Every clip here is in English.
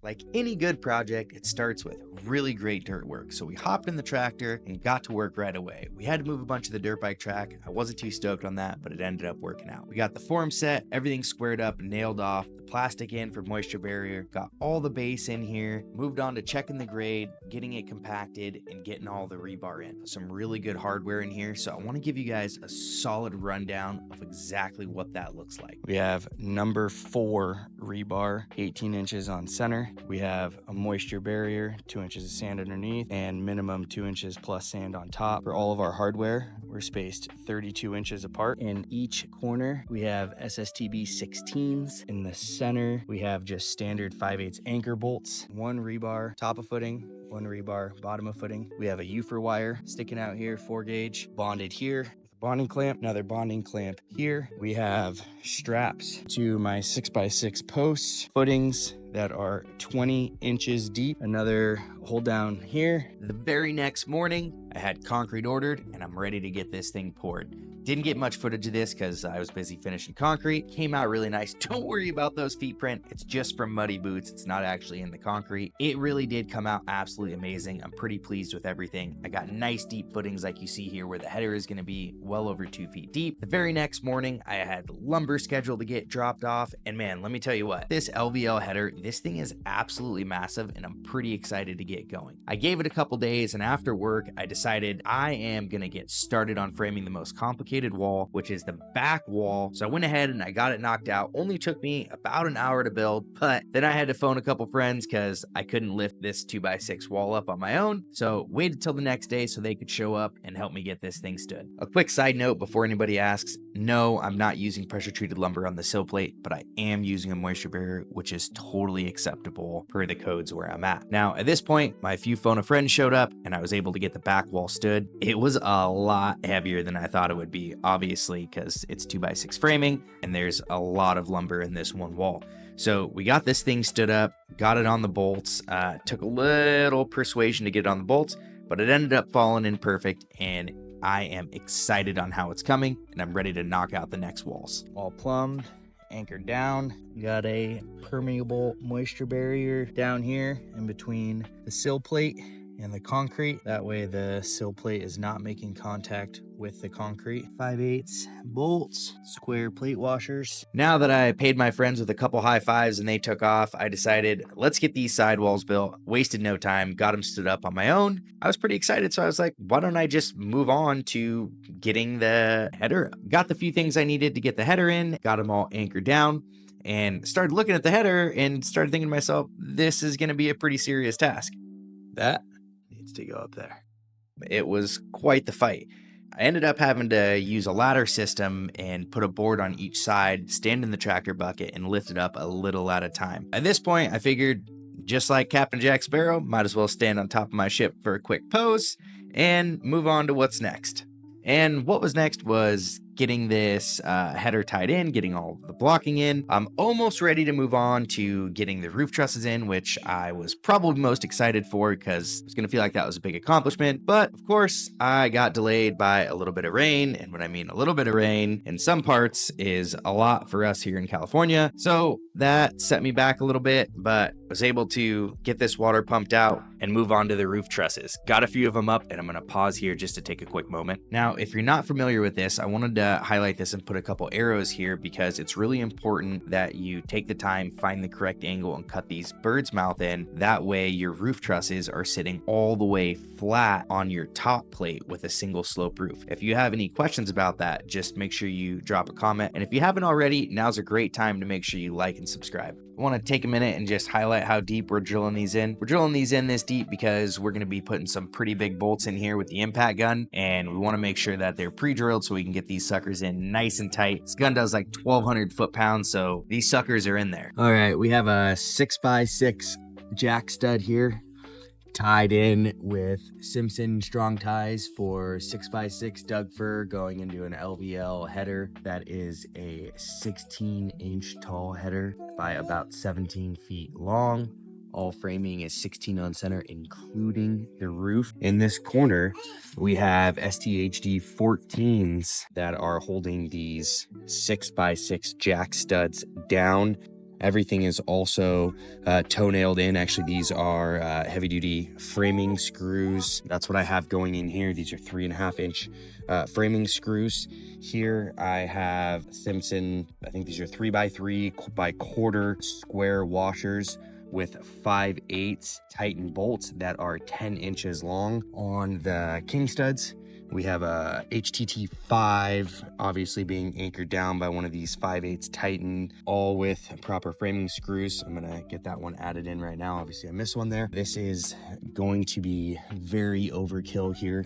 Like any good project, it starts with really great dirt work. So we hopped in the tractor and got to work right away. We had to move a bunch of the dirt bike track. I wasn't too stoked on that, but it ended up working out. We got the form set, everything squared up and nailed off, the plastic in for moisture barrier, got all the base in here, moved on to checking the grade, getting it compacted, and getting all the rebar in. Some really good hardware in here. So I want to give you guys a solid rundown of exactly what that looks like. We have number 4 rebar, 18 inches on center. We have a moisture barrier, 2 inches of sand underneath, and minimum 2 inches plus sand on top. For all of our hardware, we're spaced 32 inches apart. In each corner, we have SSTB 16s. In the center, we have just standard 5/8 anchor bolts, 1 rebar top of footing, 1 rebar bottom of footing. We have a UFR wire sticking out here, 4 gauge, bonded here. Bonding clamp, another bonding clamp here. We have straps to my 6x6 posts, footings that are 20 inches deep, another hold down here. The very next morning, I had concrete ordered and I'm ready to get this thing poured. Didn't get much footage of this because I was busy finishing concrete. Came out really nice. Don't worry about those feet print. It's just from muddy boots. It's not actually in the concrete. It really did come out absolutely amazing. I'm pretty pleased with everything. I got nice deep footings like you see here where the header is going to be well over 2 feet deep. The very next morning, I had lumber scheduled to get dropped off. And man, let me tell you what, this LVL header, this thing is absolutely massive and I'm pretty excited to get going. I gave it a couple days and after work, I decided I am going to get started on framing the most complicated wall, which is the back wall. So I went ahead and I got it knocked out. Only took me about an hour to build, but then I had to phone a couple friends because I couldn't lift this 2x6 wall up on my own. So waited till the next day so they could show up and help me get this thing stood. A quick side note before anybody asks, no, I'm not using pressure treated lumber on the sill plate, but I am using a moisture barrier, which is totally acceptable per the codes where I'm at. Now, at this point, my few phone a friend showed up and I was able to get the back wall stood. It was a lot heavier than I thought it would be, obviously, because it's 2x6 framing and there's a lot of lumber in this one wall. So we got this thing stood up, got it on the bolts, took a little persuasion to get it on the bolts, but it ended up falling in perfect and I am excited on how it's coming and I'm ready to knock out the next walls. All plumbed, anchored down. Got a permeable moisture barrier down here in between the sill plate and the concrete. That way the sill plate is not making contact with the concrete. 5/8 bolts, square plate washers. Now that I paid my friends with a couple high fives and they took off, I decided let's get these sidewalls built. Wasted no time, got them stood up on my own. I was pretty excited, so I was like, why don't I just move on to getting the header up? Got the few things I needed to get the header in, got them all anchored down, and started looking at the header and started thinking to myself, this is going to be a pretty serious task. That needs to go up there. It was quite the fight. I ended up having to use a ladder system and put a board on each side, stand in the tractor bucket, and lift it up a little at a time. At this point, I figured, just like Captain Jack Sparrow, might as well stand on top of my ship for a quick pose and move on to what's next. And what was next was getting this header tied in, getting all the blocking in. I'm almost ready to move on to getting the roof trusses in, which I was probably most excited for because I was going to feel like that was a big accomplishment. But of course, I got delayed by a little bit of rain. And when I mean a little bit of rain in some parts is a lot for us here in California. So that set me back a little bit, but was able to get this water pumped out and move on to the roof trusses. Got a few of them up and I'm going to pause here just to take a quick moment. Now, if you're not familiar with this, I wanted to highlight this and put a couple arrows here because it's really important that you take the time, find the correct angle and cut these bird's mouth in. That way your roof trusses are sitting all the way flat on your top plate with a single slope roof. If you have any questions about that, just make sure you drop a comment. And if you haven't already, now's a great time to make sure you like and subscribe. I want to take a minute and just highlight how deep we're drilling these in. We're drilling these in this deep because we're going to be putting some pretty big bolts in here with the impact gun, and we want to make sure that they're pre-drilled so we can get these suckers in nice and tight. This gun does like 1,200 foot-pounds, so these suckers are in there. All right, we have a 6x6 jack stud here, tied in with Simpson strong ties for 6x6 Doug fir going into an LVL header that is a 16-inch tall header by about 17 feet long. All framing is 16 on center, including the roof. In this corner, we have STHD 14s that are holding these 6x6 jack studs down. Everything is also toe-nailed in. Actually, these are heavy-duty framing screws. That's what I have going in here. These are 3.5-inch framing screws. Here I have Simpson, I think these are 3x3 by quarter square washers with 5/8 Titan bolts that are 10 inches long. On the king studs, we have a HTT5, obviously being anchored down by one of these 5/8 Titan, all with proper framing screws. I'm gonna get that one added in right now. Obviously I missed one there. This is going to be very overkill here.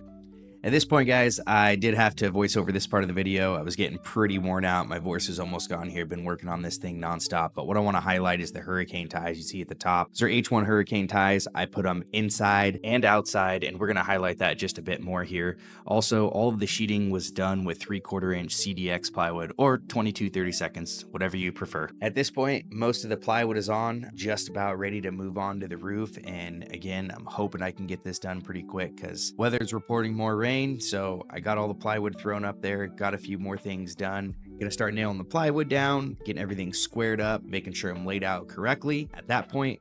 At this point, guys, I did have to voice over this part of the video. I was getting pretty worn out. My voice is almost gone here. Been working on this thing nonstop. But what I want to highlight is the hurricane ties you see at the top. These are H1 hurricane ties. I put them inside and outside, and we're going to highlight that just a bit more here. Also, all of the sheeting was done with 3/4 inch CDX plywood, or 22/32, whatever you prefer. At this point, most of the plywood is on, just about ready to move on to the roof. And again, I'm hoping I can get this done pretty quick because weather's reporting more rain. So I got all the plywood thrown up there, got a few more things done. Gonna start nailing the plywood down, getting everything squared up, making sure I'm laid out correctly. At that point,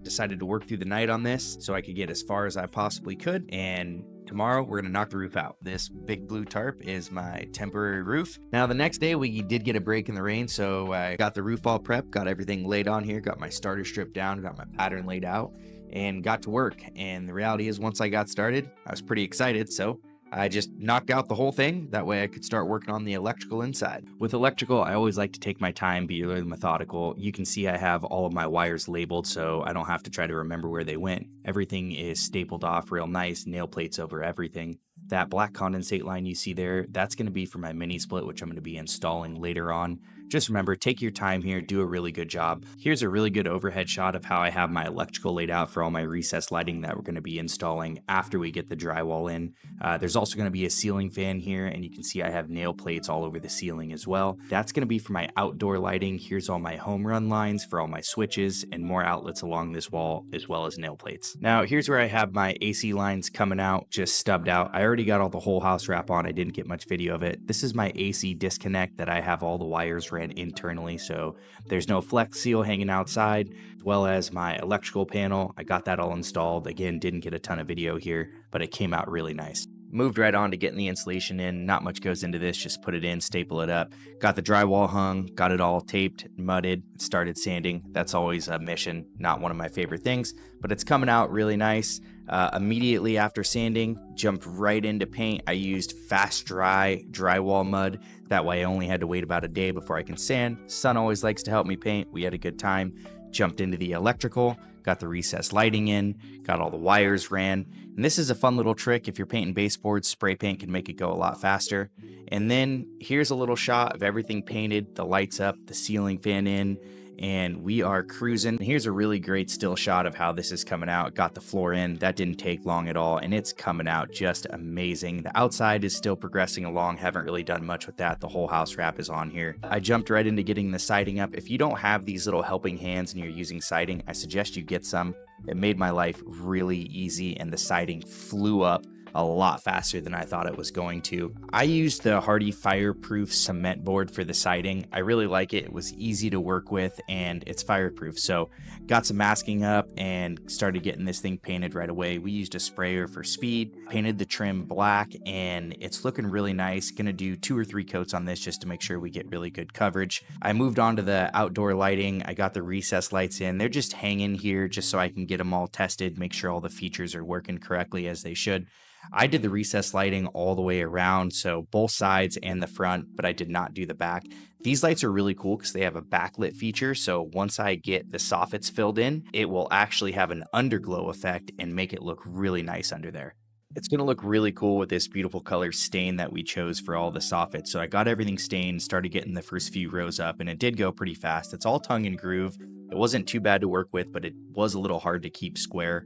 decided to work through the night on this so I could get as far as I possibly could. And tomorrow, we're gonna knock the roof out. This big blue tarp is my temporary roof. Now, the next day, we did get a break in the rain, so I got the roof all prepped, got everything laid on here, got my starter strip down, got my pattern laid out, and got to work. And the reality is, once I got started, I was pretty excited, so I just knocked out the whole thing. That way I could start working on the electrical inside. With electrical, I always like to take my time, be really methodical. You can see I have all of my wires labeled, so I don't have to try to remember where they went. Everything is stapled off real nice, nail plates over everything. That black condensate line you see there, that's going to be for my mini split, which I'm going to be installing later on. Just remember, take your time here, do a really good job. Here's a really good overhead shot of how I have my electrical laid out for all my recessed lighting that we're going to be installing after we get the drywall in. There's also going to be a ceiling fan here, and you can see I have nail plates all over the ceiling as well. That's going to be for my outdoor lighting. Here's all my home run lines for all my switches and more outlets along this wall, as well as nail plates. Now, here's where I have my AC lines coming out, just stubbed out. I already got all the whole house wrap on. I didn't get much video of it. This is my AC disconnect that I have all the wires ran internally, so there's no flex seal hanging outside, as well as my electrical panel. I got that all installed. Again, didn't get a ton of video here, but it came out really nice. Moved right on to getting the insulation in. Not much goes into this, just put it in, staple it up. Got the drywall hung, got it all taped, mudded, started sanding. That's always a mission, not one of my favorite things, but it's coming out really nice. Immediately after sanding, jumped right into paint. I used fast dry drywall mud. That way I only had to wait about a day before I can sand. Son always likes to help me paint. We had a good time. Jumped into the electrical, got the recessed lighting in, got all the wires ran. And this is a fun little trick. If you're painting baseboards, spray paint can make it go a lot faster. And then here's a little shot of everything painted, the lights up, the ceiling fan in, and we are cruising. Here's a really great still shot of how this is coming out. Got the floor in. That didn't take long at all, and it's coming out just amazing. The outside is still progressing along. Haven't really done much with that. The whole house wrap is on here. I jumped right into getting the siding up. If you don't have these little helping hands and you're using siding, I suggest you get some. It made my life really easy, and the siding flew up a lot faster than I thought it was going to. I used the Hardy Fireproof cement board for the siding. I really like it. It was easy to work with, and it's fireproof. So got some masking up and started getting this thing painted right away. We used a sprayer for speed, painted the trim black, and it's looking really nice. Gonna do 2 or 3 coats on this just to make sure we get really good coverage. I moved on to the outdoor lighting. I got the recessed lights in. They're just hanging here just so I can get them all tested, make sure all the features are working correctly as they should. I did the recessed lighting all the way around, so both sides and the front, but I did not do the back. These lights are really cool because they have a backlit feature, so once I get the soffits filled in, it will actually have an underglow effect and make it look really nice under there. It's going to look really cool with this beautiful color stain that we chose for all the soffits. So I got everything stained, started getting the first few rows up, and it did go pretty fast. It's all tongue and groove. It wasn't too bad to work with, but it was a little hard to keep square.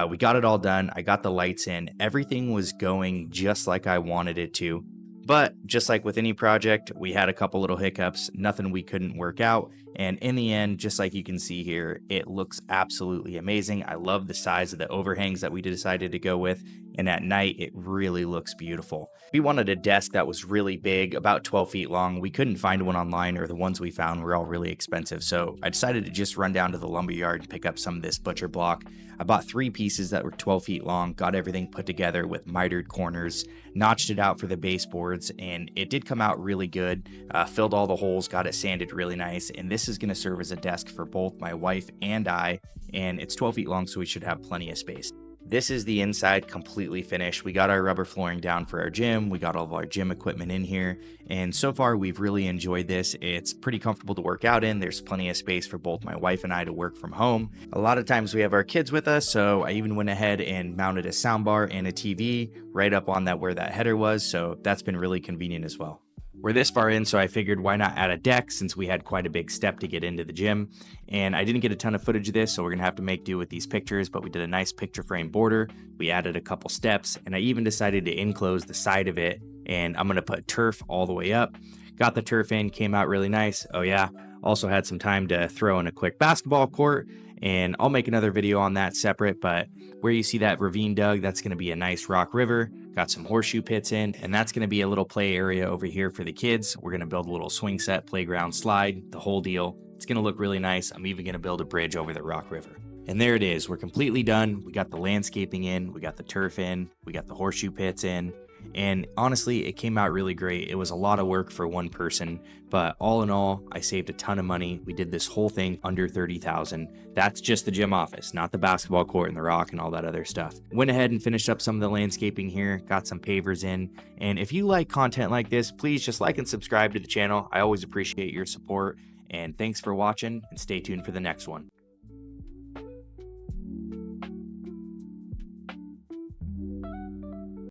We got it all done. I got the lights in. Everything was going just like I wanted it to. But just like with any project, we had a couple little hiccups, nothing we couldn't work out. And in the end, just like you can see here, it looks absolutely amazing. I love the size of the overhangs that we decided to go with. and at night it really looks beautiful. We wanted a desk that was really big, about 12 feet long. We couldn't find one online, or the ones we found were all really expensive, so I decided to just run down to the lumber yard and pick up some of this butcher block. I bought 3 pieces that were 12 feet long, got everything put together with mitered corners, notched it out for the baseboards, and it did come out really good. Filled all the holes, got it sanded really nice, and this is going to serve as a desk for both my wife and I, and it's 12 feet long, so we should have plenty of space. This is the inside completely finished. We got our rubber flooring down for our gym. We got all of our gym equipment in here. And so far, we've really enjoyed this. It's pretty comfortable to work out in. There's plenty of space for both my wife and I to work from home. A lot of times we have our kids with us, so I even went ahead and mounted a soundbar and a TV right up on that where that header was. So that's been really convenient as well. We're this far in, so I figured why not add a deck, since we had quite a big step to get into the gym. And I didn't get a ton of footage of this, so we're gonna have to make do with these pictures, but we did a nice picture frame border. We added a couple steps, and I even decided to enclose the side of it, and I'm gonna put turf all the way up. Got the turf in, came out really nice. Oh yeah, also had some time to throw in a quick basketball court, and I'll make another video on that separate, but where you see that ravine dug, that's going to be a nice rock river. Got some horseshoe pits in, and that's going to be a little play area over here for the kids. We're going to build a little swing set, playground, slide, the whole deal. It's going to look really nice. I'm even going to build a bridge over the rock river. And there it is. We're completely done. We got the landscaping in, we got the turf in, we got the horseshoe pits in. And honestly, it came out really great. It was a lot of work for one person, but all in all, I saved a ton of money. We did this whole thing under $30,000. That's just the gym office, not the basketball court and the rock and all that other stuff. Went ahead and finished up some of the landscaping here, got some pavers in. And if you like content like this, please just like and subscribe to the channel. I always appreciate your support. And thanks for watching, and stay tuned for the next one.